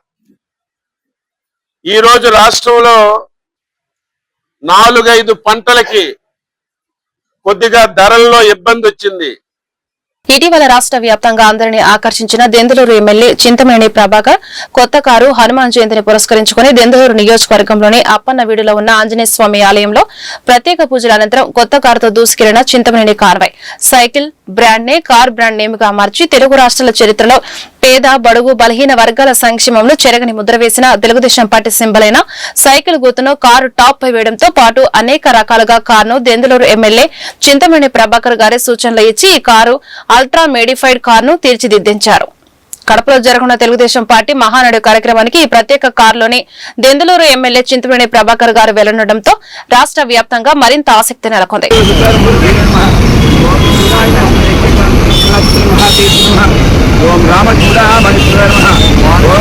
ఈ రోజు రాష్ట్రంలో 4-5 పంటలకి కొద్దిగా ధరల్లో ఇబ్బంది వచ్చింది. ఇటీవల రాష్ట్ర వ్యాప్తంగా అందరినీ ఆకర్షించిన దెందులూరు ఎమ్మెల్యే చింతమనేని ప్రభాకర్ కొత్త కారు హనుమాన్ జయంతిని పురస్కరించుకుని దెందులూరు నియోజకవర్గంలోని అప్పన్నవీడులో ఉన్న ఆంజనేయ స్వామి ఆలయంలో ప్రత్యేక పూజల అనంతరం కొత్త కారుతో దూసుకెళ్లిన చింతమనేని కాన్వాయ్ సైకిల్ బ్రాండ్ నే కార్ బ్రాండ్ నేమ్ గా మార్చి తెలుగు రాష్ట్రాల చరిత్రలో పేద బడుగు బలహీన వర్గాల సంక్షేమంలో చెరగని ముద్ర వేసిన తెలుగుదేశం పార్టీ సింబల్ అయిన సైకిల్ గుర్తును కారు టాప్ పై వేయడంతో పాటు అనేక రకాలుగా కారును దెందులూరు ఎమ్మెల్యే చింతమనేని ప్రభాకర్ గారి సూచనలు ఇచ్చి ఈ కారు అల్ట్రా మోడిఫైడ్ కారును తీర్చిదిద్దించారు. కడపలో జరగనున్న తెలుగుదేశం పార్టీ మహానాడు కార్యక్రమానికి ఈ ప్రత్యేక కారులోని దెందులూరు ఎమ్మెల్యే చింతమనేని ప్రభాకర్ గారు వెళ్లనుండటంతో రాష్ట్ర వ్యాప్తంగా మరింత ఆసక్తి నెలకొంది. ఓం రామచంద్ర ఓం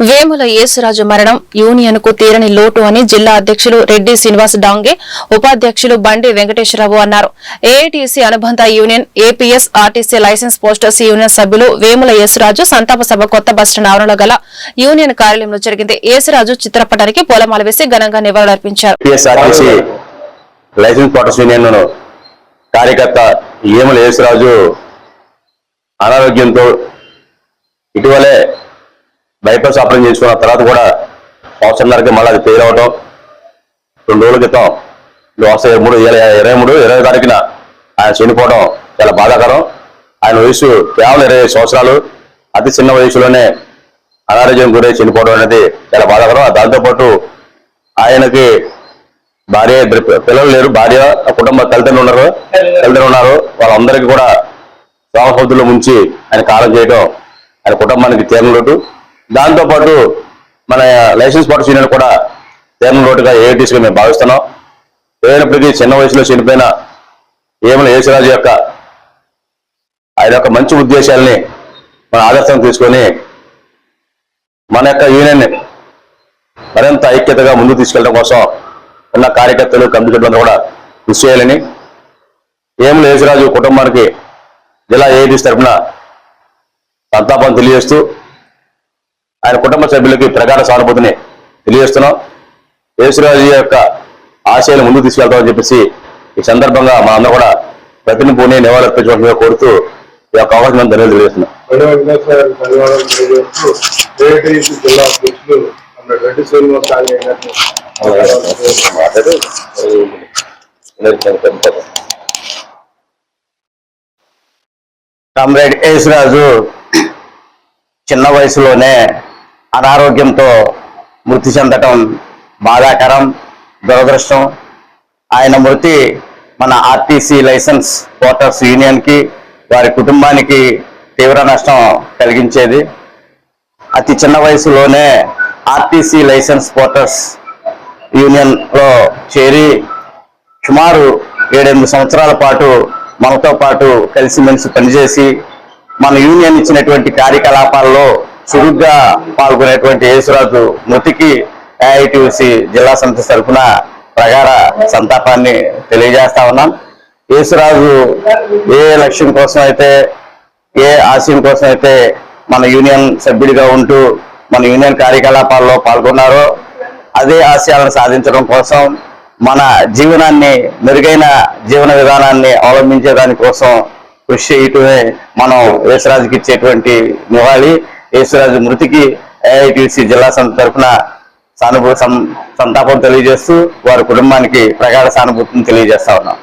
వేముల యేసురాజు మరణం యూనియన్ కు తీరని లోటు అని జిల్లా అధ్యక్షులు రెడ్డి శ్రీనివాస్ డాంగే ఉపాధ్యక్షులు బండి వెంకటేశ్వరరావు అన్నారు. ఏఐటీసీ అనుబంధ union APS RTC licence posters union సభ్యులు వేముల యేసురాజు సంతాప సభ కొత్త బస్టాండ్ ఆవరణలో గల యూనియన్ కార్యాలయంలో జరిగింది. యేసురాజు చిత్రపటానికి పూలమాల వేసి ఘనంగా నివాళులర్పించారు. కార్యకర్త వేముల యేసురాజు అనారోగ్యంతో ఇటీవలే బైపాస్ ఆపరేషన్ చేసుకున్న తర్వాత కూడా సంవత్సరంన్నరకి మళ్ళీ అది ఫెయిల్ అవడం 2 రోజుల క్రితం 23 తారీఖున ఆయన చనిపోవడం చాలా బాధాకరం. ఆయన వయసు కేవలం 25 సంవత్సరాలు, అతి చిన్న వయసులోనే అనారోగ్యం గురై చనిపోవడం అనేది చాలా బాధాకరం. దాంతోపాటు ఆయనకి భార్య, పిల్లలు లేరు, భార్య, కుటుంబ తల్లిదండ్రులు ఉన్నారు. వాళ్ళందరికీ కూడా సోమపద్దులో ముంచి ఆయన కాలం చేయడం ఆయన కుటుంబానికి తీరని లోటు. దాంతోపాటు మన లైసెన్స్ పోర్టర్స్ యూనియన్ కూడా తీరని లోటుగా ఏఐటీసీగా మేము భావిస్తున్నాం. ఏదైనప్పటికీ చిన్న వయసులో చనిపోయిన వేముల యేసురాజు ఆయన యొక్క మంచి ఉద్దేశాలని మన ఆదర్శం తీసుకొని మన యొక్క యూనియన్ని మరింత ఐక్యతగా ముందుకు తీసుకెళ్లడం కోసం ఉన్న కార్యకర్తలు, కమిటీలందరూ కూడా కృషి చేయాలని వేముల యేసురాజు కుటుంబానికి జిల్లా ఏఐటీసీ తరఫున సంతాపం తెలియజేస్తూ ఆయన కుటుంబ సభ్యులకి ప్రగాఢ సానుభూతిని తెలియజేస్తున్నాం. యేసురాజు యొక్క ఆశయాలు ముందుకు తీసుకెళ్తామని చెప్పేసి ఈ సందర్భంగా మా అందరూ కూడా ప్రతినిధిని నివాళులర్పించవలసిందిగా కోరుతూ ఈ యొక్క అవకాశం తెలియజేస్తున్నాం. కామ్రేడ్ యేసురాజు చిన్న వయసులోనే అనారోగ్యంతో మృతి చెందటం బాధాకరం, దురదృష్టం. ఆయన మృతి మన ఆర్టీసీ లైసెన్స్ పోర్టర్స్ యూనియన్కి, వారి కుటుంబానికి తీవ్ర నష్టం కలిగించేది. అతి చిన్న వయసులోనే ఆర్టీసీ లైసెన్స్ పోర్టర్స్ యూనియన్లో చేరి సుమారు 7-8 సంవత్సరాల పాటు మనతో పాటు కలిసిమెలిసి పనిచేసి మన యూనియన్ ఇచ్చినటువంటి కార్యకలాపాల్లో చురుగ్గా పాల్గొనేటువంటి యేసురాజు మృతికి ఏఐటీయూసీ జిల్లా సమితి తరఫున ప్రగాఢ సంతాపాన్ని తెలియజేస్తా ఉన్నాం. యేసురాజు ఏ లక్ష్యం కోసం అయితే, ఏ ఆశయం కోసం అయితే మన యూనియన్ సభ్యుడిగా ఉంటూ మన యూనియన్ కార్యకలాపాల్లో పాల్గొన్నారో అదే ఆశయాలను సాధించడం కోసం మన జీవనాన్ని, మెరుగైన జీవన విధానాన్ని అవలంబించే దానికోసం కృషి చేయటమే మనం యేసురాజుకి ఇచ్చేటువంటి నివాళి. యేసురాజు మృతికి ఏఐటీయూసీ జిల్లా సమితి తరఫున సంతాపం తెలియజేస్తూ వారి కుటుంబానికి ప్రగాఢ సానుభూతిని తెలియజేస్తా ఉన్నాం.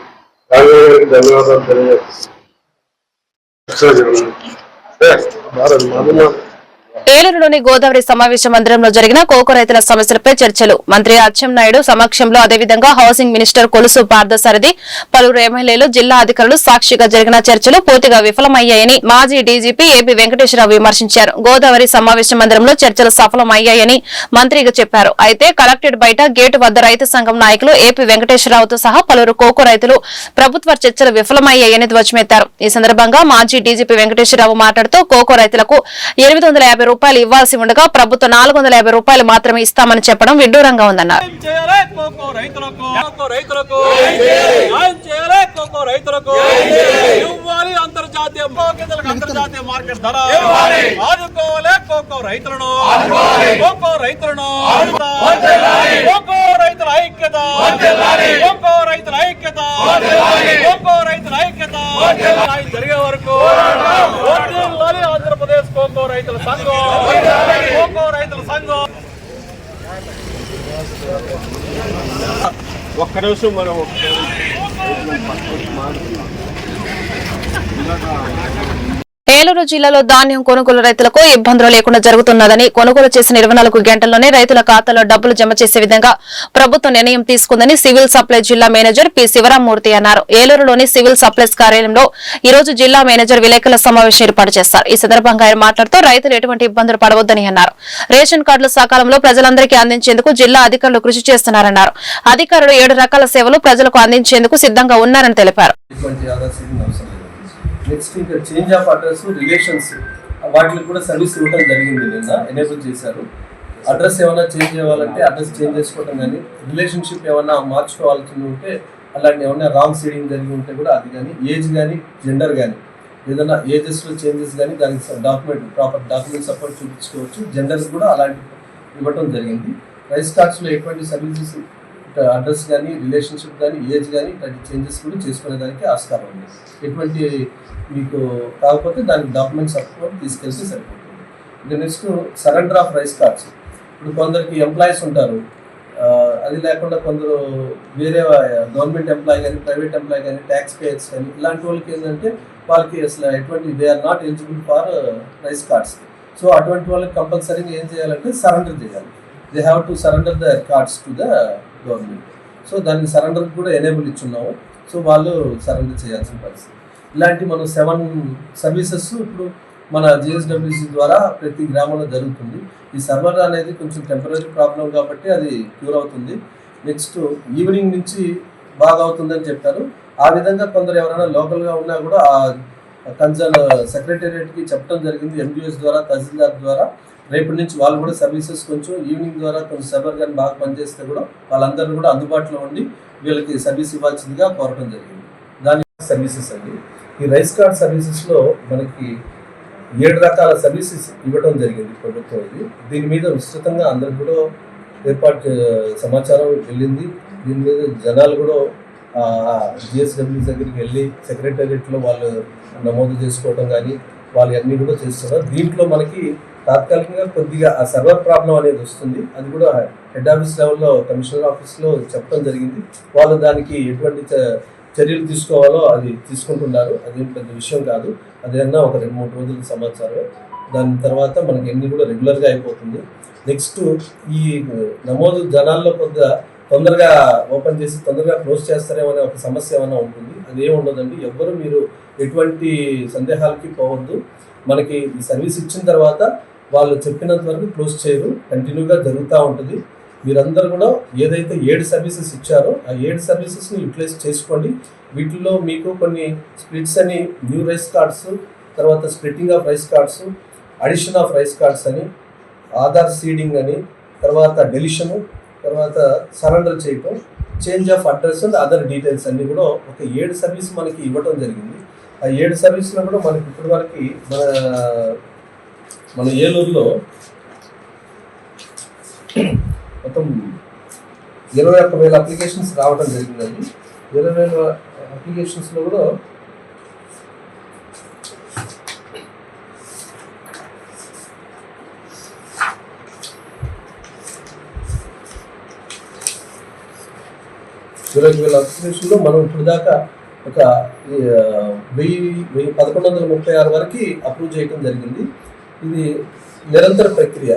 ఏలూరులోని గోదావరి సమావేశ మందిరంలో జరిగిన కోకో రైతుల సమస్యలపై చర్చలు. మంత్రి అచ్చెన్నాయుడు సమక్షంలో, అదేవిధంగా హౌసింగ్ మినిస్టర్ కొలుసు పార్థసారథి, పలువురు ఎమ్మెల్యేలు, జిల్లా అధికారులు సాక్షిగా జరిగిన చర్చలు పూర్తిగా విఫలమయ్యాయని మాజీ డీజీపీ ఏపీ వెంకటేశ్వరరావు విమర్శించారు. గోదావరి సమావేశ మందిరంలో చర్చలు సఫలమయ్యాయని మంత్రిగా చెప్పారు. అయితే కలెక్టరేట్ బయట గేటు వద్ద రైతు సంఘం నాయకులు ఏపీ వెంకటేశ్వరరావుతో సహా పలువురు కోకో రైతులు ప్రభుత్వ చర్చలు విఫలమయ్యాయని ధ్వజమెత్తారు. ఈ సందర్భంగా మాజీ డీజీపీ వెంకటేశ్వరరావు మాట్లాడుతూ కోకో రైతులకు 850 రూపాయలు ఇవ్వాల్సి ఉండగా ప్రభుత్వం 450 రూపాయలు మాత్రమే ఇస్తామని చెప్పడం విడ్డూరంగా ఉందన్నారు. అంతర్జాతీయ మార్కెట్ ధర ఆదుకోవాలి కోకో రైతులను, కోకో రైతులను, కోకో రైతుల ఐక్యత, కోకో రైతుల ఐక్యత, కోకో రైతుల ఐక్యత జరిగే వరకు ఆంధ్రప్రదేశ్ కోకో రైతుల సంఘం, కోకో రైతుల సంఘం. ఒక్క నిమిషం మనం ఏలూరు జిల్లాలో ధాన్యం కొనుగోలు రైతులకు ఇబ్బందులు లేకుండా జరుగుతున్నదని, కొనుగోలు చేసిన 24 గంటల్లోనే రైతుల ఖాతాలో డబ్బులు జమ చేసే విధంగా ప్రభుత్వం నిర్ణయం తీసుకుందని సివిల్ సప్లై జిల్లా మేనేజర్ పి శివరామ్మూర్తి అన్నారు. ఏలూరులోని సివిల్ సప్లైస్ కార్యాలయంలో ఈ రోజు జిల్లా మేనేజర్ విలేకరుల సమావేశం ఏర్పాటు చేశారు. ఈ సందర్భంగా ఆయన మాట్లాడుతూ రైతులు ఎటువంటి ఇబ్బందులు పడవద్దని అన్నారు. రేషన్ కార్డులు సకాలంలో ప్రజలందరికీ అందించేందుకు జిల్లా అధికారులు కృషి చేస్తున్నారన్నారు. అధికారులు 7 రకాల సేవలు ప్రజలకు అందించేందుకు సిద్ధంగా ఉన్నారని తెలిపారు. నెక్స్ట్ ఇంకా చేంజ్ ఆఫ్ అడ్రస్, రిలేషన్స్ వాటికి కూడా సర్వీస్ ఇవ్వడం జరిగింది. నిన్న ఎనేబుల్ చేశారు. అడ్రస్ ఏమైనా చేంజ్ చేయాలంటే అడ్రస్ చేంజ్ చేసుకోవడం కానీ, రిలేషన్షిప్ ఏమైనా మార్చుకోవాల్సి ఉంటే అలాంటి ఏమైనా రాంగ్ సీడింగ్ జరిగి ఉంటే కూడా అది కానీ, ఏజ్ కానీ, జెండర్ కానీ ఏదైనా ఏజెస్లో చేంజెస్ కానీ దానికి ప్రాపర్ డాక్యుమెంట్ సపోర్ట్ చూపించుకోవచ్చు. జెండర్స్ కూడా అలాంటి ఇవ్వటం జరిగింది. రైస్ కార్డ్స్లో ఎటువంటి సర్వీసెస్, అడ్రస్ కానీ, రిలేషన్షిప్ కానీ, ఏజ్ కానీ ఇట్లాంటి చేంజెస్ కూడా చేసుకునేదానికి ఆస్కారం ఉంది. ఎటువంటి మీకు కాకపోతే దానికి డాక్యుమెంట్ సపోర్ట్ తీసుకెళ్తే సరిపోతుంది. ఇది next surrender of rice cards. ఇప్పుడు కొందరికి ఎంప్లాయీస్ ఉంటారు, అది లేకుండా కొందరు వేరే గవర్నమెంట్ ఎంప్లాయీ కానీ, ప్రైవేట్ ఎంప్లాయీ కానీ, ట్యాక్స్ పేయర్స్ కానీ ఇలాంటి వాళ్ళకి ఏంటంటే వాళ్ళకి అసలు ఎటువంటి they are not eligible for rice cards. So అటువంటి వాళ్ళకి కంపల్సరీగా ఏం చేయాలంటే సరెండర్ చేయాలి. They have to surrender the cards to the government. So దానికి సరెండర్ కూడా ఎనేబుల్ ఇచ్చున్నాము. సో వాళ్ళు సరెండర్ చేయాల్సిన పరిస్థితి. ఇలాంటి మనం 7 సర్వీసెస్ ఇప్పుడు మన జిఎస్డబ్ల్యూసి ద్వారా ప్రతి గ్రామంలో జరుగుతుంది. ఈ సర్వర్ అనేది కొంచెం టెంపరీ ప్రాబ్లం కాబట్టి అది క్యూర్ అవుతుంది. నెక్స్ట్ ఈవినింగ్ నుంచి బాగా అవుతుందని చెప్పారు. ఆ విధంగా కొందరు ఎవరైనా లోకల్గా ఉన్నా కూడా ఆ కన్సర్న్ సెక్రటేరియట్కి చెప్పడం జరిగింది. ఎండిఎస్ ద్వారా, తహసీల్దార్ ద్వారా రేపటి నుంచి వాళ్ళు కూడా సర్వీసెస్ కొంచెం ఈవినింగ్ ద్వారా కొంచెం సర్వర్ కానీ బాగా పనిచేస్తే కూడా వాళ్ళందరూ కూడా అందుబాటులో ఉండి వీళ్ళకి సర్వీస్ ఇవ్వాల్సిందిగా కోరటం జరిగింది. దాని సర్వీసెస్ అండి. ఈ రైస్ కార్డ్ సర్వీసెస్లో మనకి 7 రకాల సర్వీసెస్ ఇవ్వడం జరిగింది ప్రభుత్వం. దీని మీద విస్తృతంగా అందరికి కూడా సమాచారం వెళ్ళింది. దీని మీద జనాలు కూడా జిఎస్డబ్ల్యూ దగ్గరికి వెళ్ళి సెక్రటేరియట్లో వాళ్ళు నమోదు చేసుకోవడం కానీ వాళ్ళు అన్నీ కూడా చేస్తున్నారు. దీంట్లో మనకి తాత్కాలికంగా కొద్దిగా ఆ సర్వర్ ప్రాబ్లం అనేది వస్తుంది. అది కూడా హెడ్ ఆఫీస్ లెవెల్లో కమిషనర్ ఆఫీస్లో చెప్పడం జరిగింది. వాళ్ళు దానికి ఎటువంటి చర్యలు తీసుకోవాలో అది తీసుకుంటున్నారు. అదేం పెద్ద విషయం కాదు. అదేమన్నా ఒక 2-3 రోజుల సమాచారం. దాని తర్వాత మనకి ఎన్ని కూడా రెగ్యులర్గా అయిపోతుంది. నెక్స్ట్ ఈ నమోదు జనాల్లో కొద్దిగా తొందరగా ఓపెన్ చేసి తొందరగా క్లోజ్ చేస్తారేమో అనే ఒక సమస్య ఏమైనా ఉంటుంది. అదేం ఉండదండి. ఎవ్వరు మీరు ఎటువంటి సందేహాలకి పోవద్దు. మనకి ఈ సర్వీస్ ఇచ్చిన తర్వాత వాళ్ళు చెప్పినంత వరకు క్లోజ్ చేయరు, కంటిన్యూగా జరుగుతూ ఉంటుంది. మీరందరూ కూడా ఏదైతే 7 సర్వీసెస్ ఇచ్చారో ఆ 7 సర్వీసెస్ని యూటిలైజ్ చేసుకోండి. వీటిల్లో మీకు కొన్ని స్ప్లిట్స్ అని, న్యూ రైస్ కార్డ్స్, తర్వాత splitting of rice cards, addition of rice cards అని, ఆధార్ సీడింగ్ అని, తర్వాత డెలిషను, తర్వాత సరెండర్ చేయటం, change of address and other details అన్నీ కూడా ఒక 7 సర్వీస్ మనకి ఇవ్వటం జరిగింది. ఆ 7 సర్వీస్లో కూడా మనకి ఇప్పటి వరకు మన ఏలూరులో మొత్తం 21,000 అప్లికేషన్స్ రావడం జరిగిందండి. 20,000 అప్లికేషన్స్లో కూడా అప్లికేషన్లో మనం ఇప్పుడు దాకా ఒక 1136 వరకు అప్రూవ్ చేయడం జరిగింది. ఇది నిరంతర ప్రక్రియ.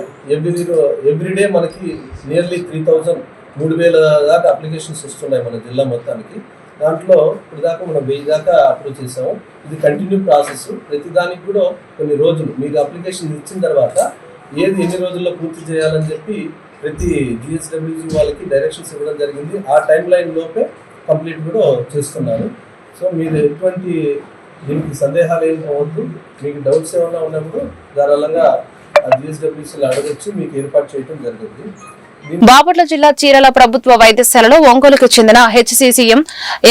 ఎవ్రీడే మనకి నియర్లీ 3,000 దాకా అప్లికేషన్స్ వస్తున్నాయి మన జిల్లా మొత్తానికి. దాంట్లో ఇప్పుడు దాకా మనం 1000 దాకా అప్రూవ్ చేసాము. ఇది కంటిన్యూ ప్రాసెస్. ప్రతిదానికి కూడా కొన్ని రోజులు మీకు అప్లికేషన్ ఇచ్చిన తర్వాత ఏది ఎన్ని రోజుల్లో పూర్తి చేయాలని చెప్పి ప్రతి జిఎస్డబ్ల్యూజీ వాళ్ళకి డైరెక్షన్స్ ఇవ్వడం జరిగింది. ఆ టైం లైన్ లోపే కంప్లీట్ కూడా చేస్తున్నారు. సో మీరు ఎటువంటి దీనికి సందేహాలు ఏం అవ్వద్దు. మీకు డౌట్స్ ఏమైనా ఉన్నప్పుడు ధారాళంగా ఆ జిఎస్డబ్ల్యూసీలో అడగచ్చు, మీకు ఏర్పాటు చేయడం జరుగుతుంది. బాపట్ల జిల్లా చీరాల ప్రభుత్వ వైద్యశాలలో ఒంగోలుకు చెందిన హెచ్సిసిఎం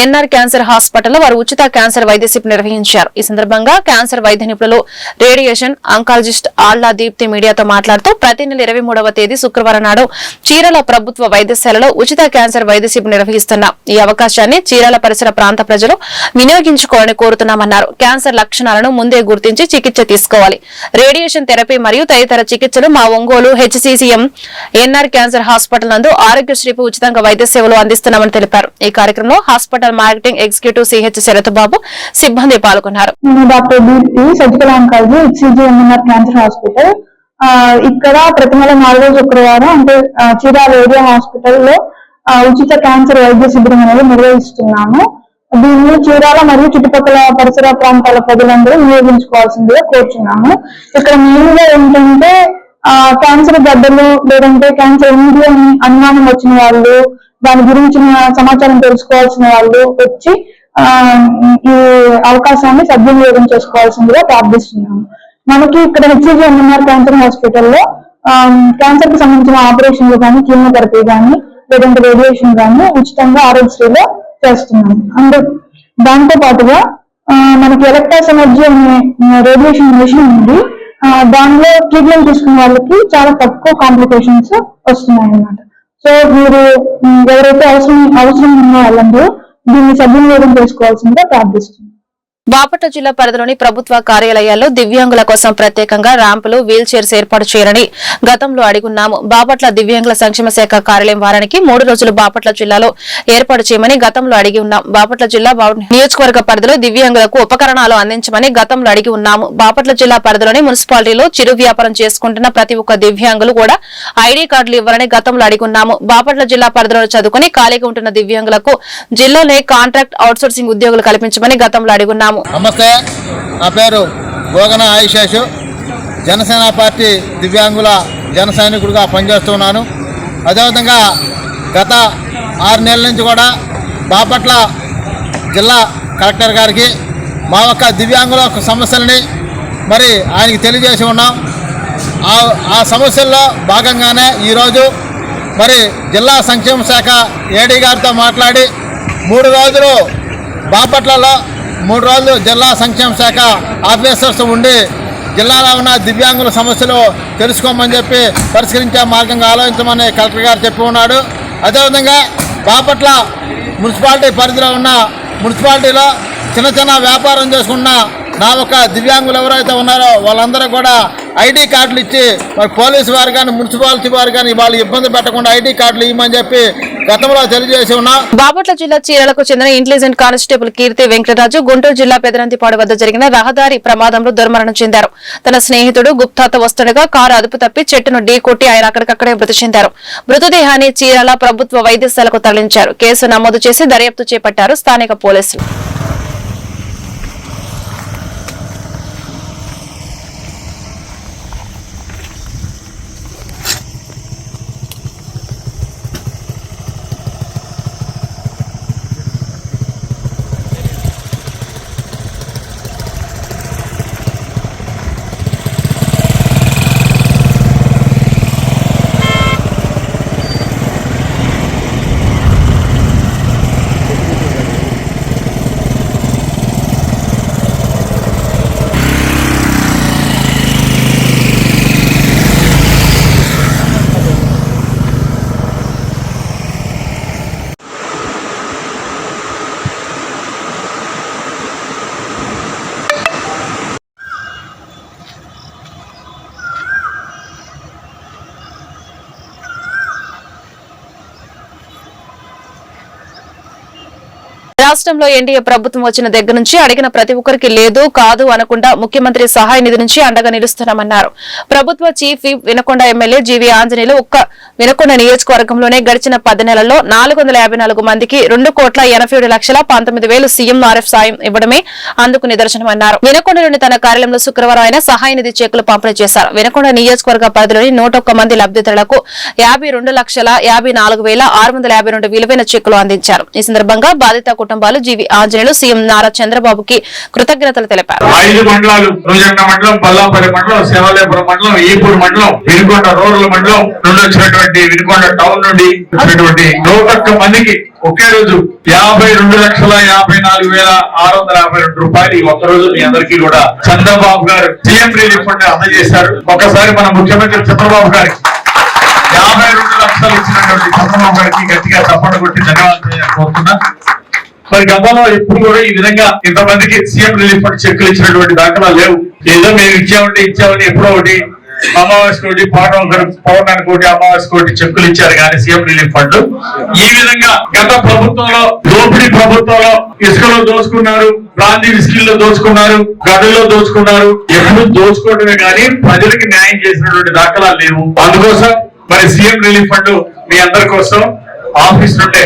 ఎన్ఆర్ క్యాన్సర్ హాస్పిటల్లో వారు ఉచిత క్యాన్సర్ వైద్య శిబిరం నిర్వహించారు. ఈ సందర్భంగా క్యాన్సర్ వైద్య నిపుణులు, రేడియేషన్ ఆంకాలజిస్ట్ ఆళ్ల దీప్తి మీడియాతో మాట్లాడుతూ ప్రతి నెల 23వ తేదీ శుక్రవారం నాడు చీరాల ప్రభుత్వ వైద్యశాలలో ఉచిత క్యాన్సర్ వైద్య శిబిరం నిర్వహిస్తున్నాం. ఈ అవకాశాన్ని చీరాల పరిసర ప్రాంత ప్రజలు వినియోగించుకోవాలని కోరుతున్నామన్నారు. క్యాన్సర్ లక్షణాలను ముందే గుర్తించి చికిత్స తీసుకోవాలి. రేడియేషన్ థెరపీ మరియు తదితర చికిత్సలు మా Ongole HCCM NR cancer hospital నందు ఆరోగ్యశ్రీపై ఉచితంగా వైద్య సేవలు అందిస్తున్నామని తెలిపారు. ఈ కార్యక్రమంలో hospital marketing executive CH Sarathbabu, సిబ్బంది పాల్గొన్నారు. Doctor Deepthi, surgical oncology, HCGMNR cancer hospital. ఇక్కడ ప్రతి నెల 4వ శుక్రవారం అంటే చీరాల ఏరియా హాస్పిటల్లో ఉచిత క్యాన్సర్ వైద్య శిబిరం అనేది నిర్వహిస్తున్నాము. దీన్ని చీరాల మరియు చుట్టుపక్కల పరిసర ప్రాంతాల ప్రజలందరూ వినియోగించుకోవాల్సిందిగా కోరుచున్నాము. ఇక్కడ మెయిన్ గా ఏంటంటే క్యాన్సర్ గడ్డలు లేదంటే క్యాన్సర్ ఉంది అని అనుమానం వచ్చిన వాళ్ళు, దాని గురించిన సమాచారం తెలుసుకోవాల్సిన వాళ్ళు వచ్చి ఈ అవకాశాన్ని సద్వినియోగం చేసుకోవాల్సిందిగా ప్రార్థిస్తున్నాము. మనకి ఇక్కడ హెచ్సిజిఎంఎన్ఆర్ క్యాన్సర్ హాస్పిటల్లో క్యాన్సర్ కి సంబంధించిన ఆపరేషన్లు కానీ, కీమోథెరపీ కానీ, లేదంటే రేడియేషన్ కానీ ఉచితంగా ఆరోగ్యశ్రీలో చేస్తున్నాము. అండ్ దాంతో పాటుగా మనకి ఎలక్ట్రోసెనర్జీ అనే రేడియేషన్ మెషిన్ ఉంది. దానిలో ట్రీట్మెంట్ తీసుకున్న వాళ్ళకి చాలా తక్కువ కాంప్లికేషన్స్ వస్తున్నాయి అన్నమాట. సో మీరు ఎవరైతే అవసరం ఉన్న వాళ్ళందరూ దీన్ని సద్వినియోగం చేసుకోవాల్సిందిగా ప్రార్థిస్తున్నాం. బాపట్ల జిల్లా పరిధిలోని ప్రభుత్వ కార్యాలయాల్లో దివ్యాంగుల కోసం ప్రత్యేకంగా ర్యాంపులు, వీల్ చైర్స్ ఏర్పాటు చేయాలని గతంలో అడిగున్నాము. బాపట్ల దివ్యాంగుల సంక్షేమ శాఖ కార్యాలయం వారానికి 3 రోజులు బాపట్ల జిల్లాలో ఏర్పాటు చేయమని గతంలో అడిగి ఉన్నాం. బాపట్ల జిల్లా నియోజకవర్గ పరిధిలో దివ్యాంగులకు ఉపకరణాలు అందించమని గతంలో అడిగి ఉన్నాము. బాపట్ల జిల్లా పరిధిలోని మున్సిపాలిటీలో చిరు వ్యాపారం చేసుకుంటున్న ప్రతి ఒక్క దివ్యాంగులు కూడా ఐడి కార్డులు ఇవ్వాలని గతంలో అడిగి ఉన్నాము. బాపట్ల జిల్లా పరిధిలో చదువుకుని ఖాళీగా ఉంటున్న దివ్యాంగులకు జిల్లాలోనే కాంట్రాక్ట్ అవుట్సోర్సింగ్ ఉద్యోగులు కల్పించమని గతంలో అడిగున్నాము. నమస్తే, నా పేరు గోగన ఆయుషేషు. జనసేన పార్టీ దివ్యాంగుల జన సైనికుడిగా పనిచేస్తున్నాను. అదేవిధంగా గత 6 నెలల నుంచి కూడా బాపట్ల జిల్లా కలెక్టర్ గారికి మా యొక్క దివ్యాంగుల సమస్యలని మరి ఆయనకి తెలియజేసి ఉన్నాం. ఆ సమస్యల్లో భాగంగానే ఈరోజు మరి జిల్లా సంక్షేమ శాఖ ఏడీ గారితో మాట్లాడి 3 రోజులు బాపట్లలో 3 రోజులు జిల్లా సంక్షేమ శాఖ ఆఫీసర్స్ ఉండి జిల్లాలో ఉన్న దివ్యాంగుల సమస్యలు తెలుసుకోమని చెప్పి పరిష్కరించే మార్గంగా ఆలోచించమని కలెక్టర్ గారు చెప్పి ఉన్నాడు. అదేవిధంగా బాపట్ల మున్సిపాలిటీ పరిధిలో ఉన్న మున్సిపాలిటీలో చిన్న వ్యాపారం చేసుకున్న నా ఒక దివ్యాంగులు ఎవరైతే ఉన్నారో వాళ్ళందరూ కూడా ఐడి కార్డులు ఇచ్చి మరి పోలీసు వారు కానీ, మున్సిపాలిటీ వారు కానీ వాళ్ళు ఇబ్బంది పెట్టకుండా ఐడి కార్డులు ఇవ్వమని చెప్పి గతంలో తెలియజేసి ఉన్నాం. బాపట్ల జిల్లా చీరాలకు చెందిన ఇంటెలిజెంట్ కానిస్టేబుల్ కీర్తి వెంకటరాజు గుంటూరు జిల్లా పెదనంతిపాడు వద్ద జరిగిన రహదారి ప్రమాదంలో దుర్మరణం చెందారు. తన స్నేహితుడు గుప్తాతో వస్తుండగా కారు అదుపు తప్పి చెట్టును ఢీకొట్టి ఆయన అక్కడికక్కడే మృతి చెందారు. మృతదేహాన్ని చీరాల ప్రభుత్వ వైద్యశాలకు తరలించారు. కేసు నమోదు చేసి దర్యాప్తు చేపట్టారు స్థానిక పోలీసులు. రాష్ట్రంలో ఎన్డీఏ ప్రభుత్వం వచ్చిన దగ్గర నుంచి అడిగిన ప్రతి ఒక్కరికి లేదు కాదు అనకుండా ముఖ్యమంత్రి సహాయ నిధి నుంచి అండగా నిలుస్తున్నామన్నారు. ప్రభుత్వ chief whip Vinukonda MLA GV Anjaneyulu ఒక్క వినకొండ నియోజకవర్గంలోనే గడిచిన 10 నెలల్లో 454 మందికి 2,87,19,000 సీఎంఆర్ఎఫ్ సాయం ఇవ్వడమే అందుకు నిదర్శనమన్నారు. వినకొండలోని తన కార్యాలయంలో శుక్రవారం ఆయన సహాయ నిధి చెక్కులు పంపిణీ చేశారు. వినకొండ నియోజకవర్గ పరిధిలోని 101 మంది లబ్దిదారులకు 52,54,652 విలువైన చెక్కులు అందించారు. ఈ సందర్భంగా బాధిత కుటుంబాలు జీవి ఆంజనేయులు సీఎం నారా చంద్రబాబుకి కృతజ్ఞతలు తెలిపారు. 5 మండలాలు రోజండ మండలం, బల్లాపల్లి మండలం, శివాలయపురం మండలం, ఈపూర్ మండలం, వినుకొండ రూరల్ మండలం నుండి వచ్చినటువంటి వినుకొండ టౌన్ నుండి వచ్చినటువంటి 101 మందికి ఒకే రోజు 52,54,652 రూపాయలు ఈ ఒక్క రోజు మీ అందరికీ కూడా చంద్రబాబు గారు సీఎం రిలీఫ్ ఫండ్ అందజేశారు. ఒకసారి మన ముఖ్యమంత్రి చంద్రబాబు గారికి 52 లక్షలు ఇచ్చినటువంటి చంద్రబాబు గారికి గట్టిగా చప్పట్లు కొట్టి ధన్యవాదాలు కోరుతున్నా. మరి గతంలో ఎప్పుడు కూడా ఈ విధంగా ఇంతమందికి సీఎం రిలీఫ్ ఫండ్ చెక్కులు ఇచ్చినటువంటి దాఖలాలు లేవు. ఏదో మేము ఇచ్చామని ఎప్పుడో ఒకటి అమావాస్య కోటి పౌర్ణానికి కోటి అమావాస్య కోటి చెక్కులు ఇచ్చారు కానీ సీఎం రిలీఫ్ ఫండ్ ఈ విధంగా గత ప్రభుత్వంలో దోపిడీ ప్రభుత్వంలో ఇసుకలో దోచుకున్నారు, బ్రాంతి విస్కీల్లో దోచుకున్నారు, గదుల్లో దోచుకున్నారు. ఎప్పుడు దోచుకోవడమే కానీ ప్రజలకి న్యాయం చేసినటువంటి దాఖలాలు లేవు. అందుకోసం మరి సీఎం రిలీఫ్ ఫండ్ మీ అందరి కోసం ఆఫీస్ నుండే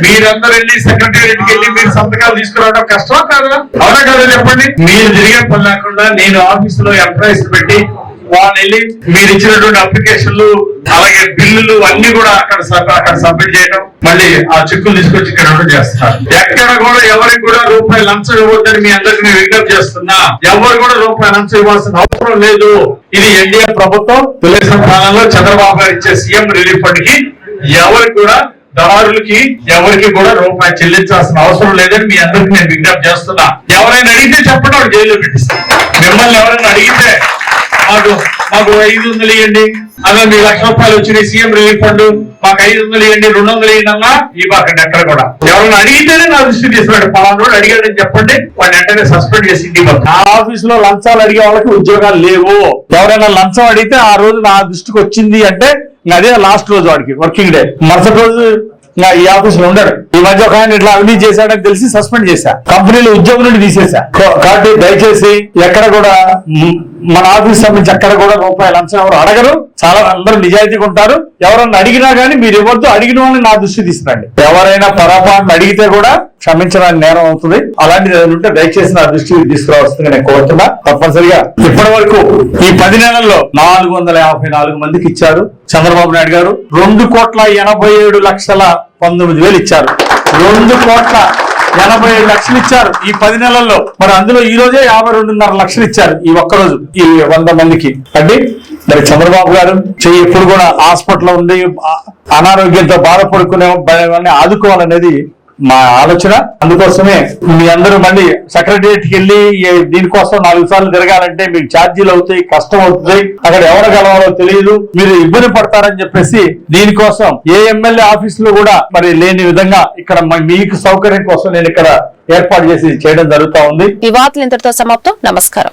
మీరందరూ వెళ్ళి సెక్రటేరియట్కి వెళ్ళి మీరు సంతకాలు తీసుకురావడం కష్టమా కాదా? అవునా కదా చెప్పండి. మీరు తిరిగే పని లేకుండా నేను ఆఫీస్ లో ఎంప్లాయీస్ పెట్టి వాళ్ళు వెళ్ళి మీరు ఇచ్చినటువంటి అప్లికేషన్లు అలాగే బిల్లులు అన్ని కూడా అక్కడ సబ్మిట్ చేయడం, మళ్ళీ ఆ చెక్కులు తీసుకొచ్చి ఇక్కడ చేస్తున్నారు. ఎక్కడ కూడా ఎవరికి కూడా రూపాయి లంచం ఇవ్వద్దని మీ అందరికి నేను విజ్ఞప్తి చేస్తున్నా. ఎవరు కూడా రూపాయి లంచం ఇవ్వాల్సిన అవసరం లేదు. ఇది ఎన్డీఏ ప్రభుత్వం తెలుగుదేశం పాలనలో చంద్రబాబు గారు ఇచ్చే సీఎం రిలీఫ్ ఫండ్ కి ఎవరికి కూడా దారులకి ఎవరికి కూడా రూపాయి చెల్లించాల్సిన అవసరం లేదని మీ అందరికి నేను విజ్ఞప్తి చేస్తున్నా. ఎవరైనా అడిగితే చెప్పండి, వాడు జైల్లో పెట్టిస్తాను. మిమ్మల్ని ఎవరైనా అడిగితే మాకు 500 ఇవ్వండి, అలా మీ ₹1,00,000 వచ్చినాయి సీఎం రిలీఫ్ ఫండ్, మాకు 500 ఇవ్వండి, 200 ఇవ్వండి అన్నా ఇవ్వకండి. ఎక్కడ కూడా ఎవరైనా అడిగితేనే నా దృష్టి తీసుకున్నాడు. పలానా అడిగాడని చెప్పండి, వాడిని వెంటనే సస్పెండ్ చేసి ఇంటికి ఆ ఆఫీస్ లో లంచాలు అడిగే వాళ్ళకి ఉద్యోగాలు లేవు. ఎవరైనా లంచం అడిగితే ఆ రోజు నా దృష్టికి వచ్చింది అంటే అదే లాస్ట్ రోజు వాడికి వర్కింగ్ డే. మరుసటి రోజు ఈ ఆఫీస్ లో ఉండడు. ఈ మధ్య ఒక ఆయన ఇట్లా అవినీతి చేశాడని తెలిసి సస్పెండ్ చేశా, కంపెనీలో ఉద్యోగం నుండి తీసేశా. కాబట్టి దయచేసి ఎక్కడ కూడా మన ఆఫీస్ సంబంధించి ఎక్కడ కూడా రూపాయలు లంచం ఎవరు అడగరు. చాలా అందరూ నిజాయితీగా ఉంటారు. ఎవరన్నా అడిగినా గానీ మీరు ఇవ్వద్దు, అడిగిన వాళ్ళని నా దృష్టి తీసుకురండి. ఎవరైనా పొరపాటును అడిగితే కూడా క్షమించడానికి నేరం అవుతుంది. అలాంటిది ఏదైనా ఉంటే దయచేసి నా దృష్టికి తీసుకురావాల్సిందిగా నేను కోరుతున్నా. తప్పనిసరిగా ఇప్పటి వరకు ఈ 10 నెలల్లో 454 మందికి ఇచ్చారు చంద్రబాబు నాయుడు గారు. 2,87,19,000 ఇచ్చారు. 2,87,00,000 ఇచ్చారు ఈ 10 నెలల్లో. మరి అందులో ఈ రోజే 52.5 లక్షలు ఇచ్చారు ఈ ఒక్కరోజు ఈ 100 మందికి. అంటే మరి చంద్రబాబు గారు ఎప్పుడు కూడా హాస్పిటల్లో ఉండి అనారోగ్యంతో బాధపడుకునే వాళ్ళని ఆదుకోవాలనేది మా ఆలోచన. అందుకోసమే మీ అందరూ మళ్ళీ సెక్రటరియట్ కి వెళ్ళి దీనికోసం 4 సార్లు తిరగాలంటే మీకు ఛార్జీలు అవుతాయి, కష్టం అవుతాయి, అక్కడ ఎవరు కలవాలో తెలియదు, మీరు ఇబ్బంది పడతారని చెప్పేసి దీనికోసం ఏ ఎమ్మెల్యే ఆఫీసులో కూడా మరి లేని విధంగా ఇక్కడ మీకు సౌకర్యం కోసం నేను ఇక్కడ ఏర్పాటు చేసి చేయడం జరుగుతా ఉంది. ఈ వార్తలు ఇంతటితో సమాప్తం. నమస్కారం.